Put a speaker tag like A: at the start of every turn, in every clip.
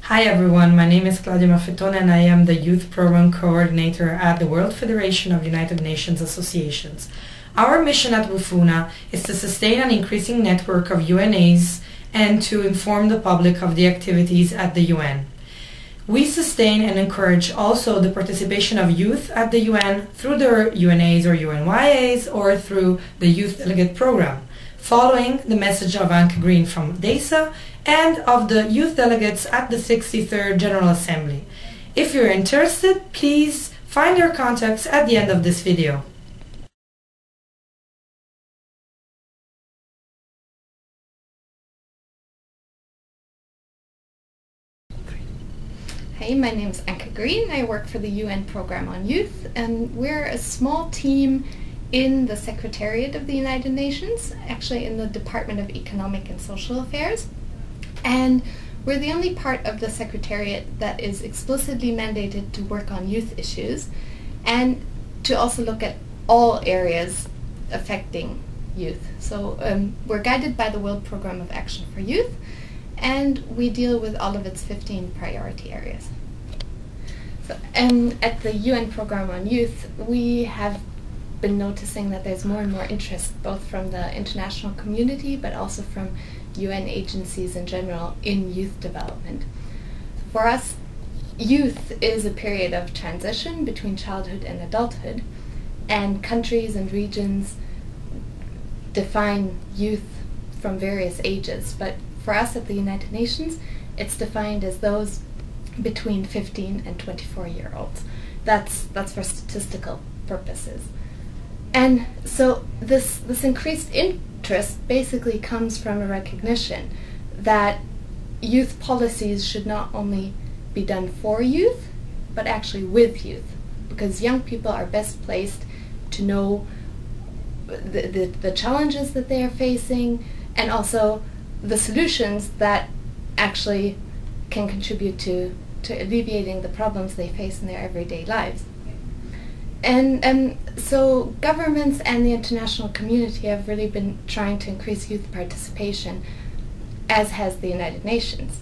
A: Hi everyone, my name is Claudia Maffetone and I am the Youth Program Coordinator at the World Federation of United Nations Associations. Our mission at WFUNA is to sustain an increasing network of UNAs and to inform the public of the activities at the UN. We sustain and encourage also the participation of youth at the UN through their UNAs or UNYAs or through the Youth Delegate Program, following the message of Anke Green from DESA and of the youth delegates at the 63rd General Assembly. If you're interested, please find their contacts at the end of this video.
B: Hey, my name is Anke Green. I work for the UN Program on Youth, and we're a small team in the Secretariat of the United Nations, actually in the Department of Economic and Social Affairs. And we're the only part of the Secretariat that is explicitly mandated to work on youth issues and to also look at all areas affecting youth. So we're guided by the World Programme of Action for Youth, and we deal with all of its 15 priority areas. So, at the UN Programme on Youth, we have been noticing that there's more and more interest both from the international community but also from UN agencies in general in youth development. For us, youth is a period of transition between childhood and adulthood, and countries and regions define youth from various ages, but for us at the United Nations, it's defined as those between 15 and 24-year-olds. That's for statistical purposes. And so this increased interest basically comes from a recognition that youth policies should not only be done for youth, but actually with youth, because young people are best placed to know the challenges that they are facing and also the solutions that actually can contribute to alleviating the problems they face in their everyday lives. And so governments and the international community have really been trying to increase youth participation, as has the United Nations.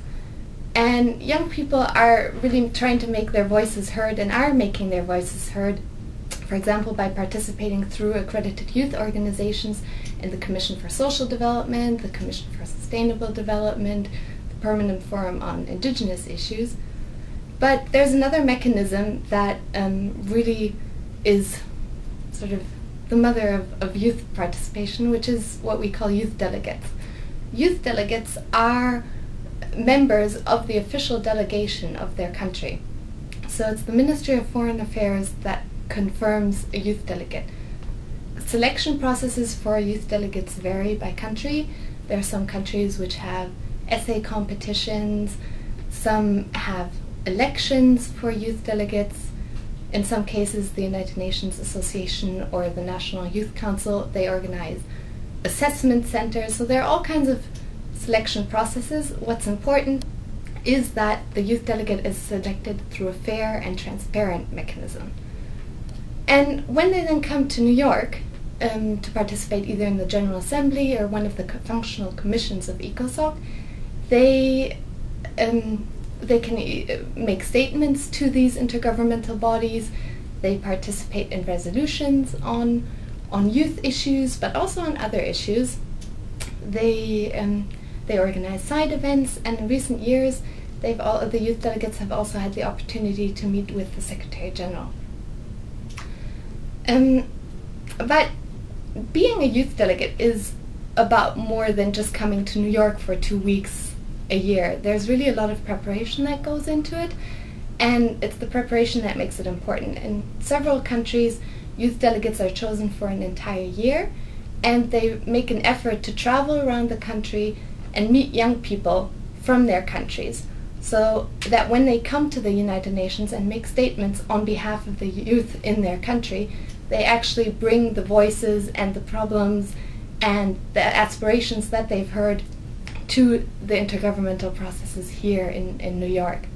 B: And young people are really trying to make their voices heard and are making their voices heard, for example, by participating through accredited youth organizations in the Commission for Social Development, the Commission for Sustainable Development, the Permanent Forum on Indigenous Issues. But there's another mechanism that really is sort of the mother of youth participation, which is what we call youth delegates. Youth delegates are members of the official delegation of their country. So it's the Ministry of Foreign Affairs that confirms a youth delegate. Selection processes for youth delegates vary by country. There are some countries which have essay competitions, some have elections for youth delegates. In some cases, the United Nations Association or the National Youth Council, they organize assessment centers. So there are all kinds of selection processes. What's important is that the youth delegate is selected through a fair and transparent mechanism. And when they then come to New York to participate either in the General Assembly or one of the functional commissions of ECOSOC, they can make statements to these intergovernmental bodies. They participate in resolutions on youth issues, but also on other issues. They organize side events, and in recent years, the youth delegates have also had the opportunity to meet with the Secretary General. But being a youth delegate is about more than just coming to New York for 2 weeks a year. There's really a lot of preparation that goes into it, and it's the preparation that makes it important. In several countries, youth delegates are chosen for an entire year, and they make an effort to travel around the country and meet young people from their countries, so that when they come to the United Nations and make statements on behalf of the youth in their country, they actually bring the voices and the problems and the aspirations that they've heard to the intergovernmental processes here in New York.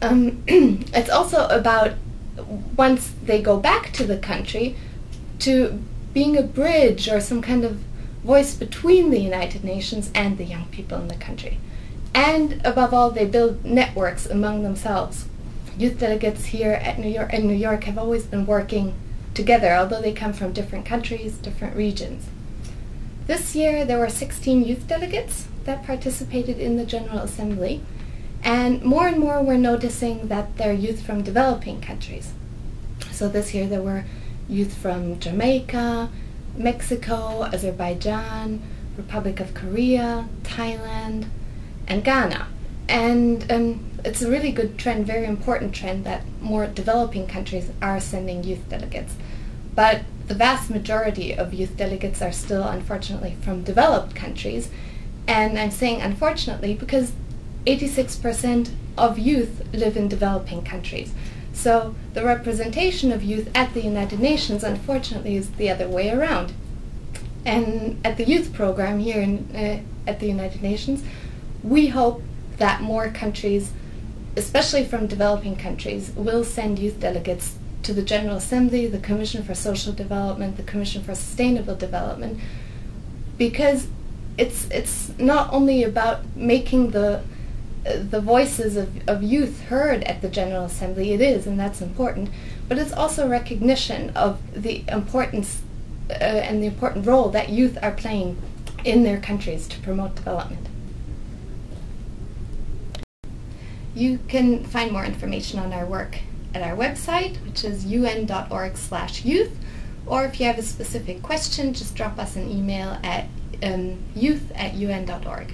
B: It's also about, once they go back to the country, to being a bridge or some kind of voice between the United Nations and the young people in the country. And above all, they build networks among themselves. Youth delegates here in New York have always been working together, although they come from different countries, different regions. This year there were 16 youth delegates that participated in the General Assembly, and more we're noticing that they're youth from developing countries. So this year there were youth from Jamaica, Mexico, Azerbaijan, Republic of Korea, Thailand, and Ghana. And it's a really good trend, very important trend, that more developing countries are sending youth delegates. But the vast majority of youth delegates are still, unfortunately, from developed countries. And I'm saying unfortunately because 86% of youth live in developing countries. So the representation of youth at the United Nations, unfortunately, is the other way around. And at the youth program here at the United Nations, we hope that more countries, especially from developing countries, will send youth delegates to the General Assembly, the Commission for Social Development, the Commission for Sustainable Development, because it's not only about making the voices of youth heard at the General Assembly. It is, and that's important, but it's also recognition of the importance and the important role that youth are playing in their countries to promote development. You can find more information on our work at our website, which is un.org/youth, or if you have a specific question, just drop us an email at youth@un.org.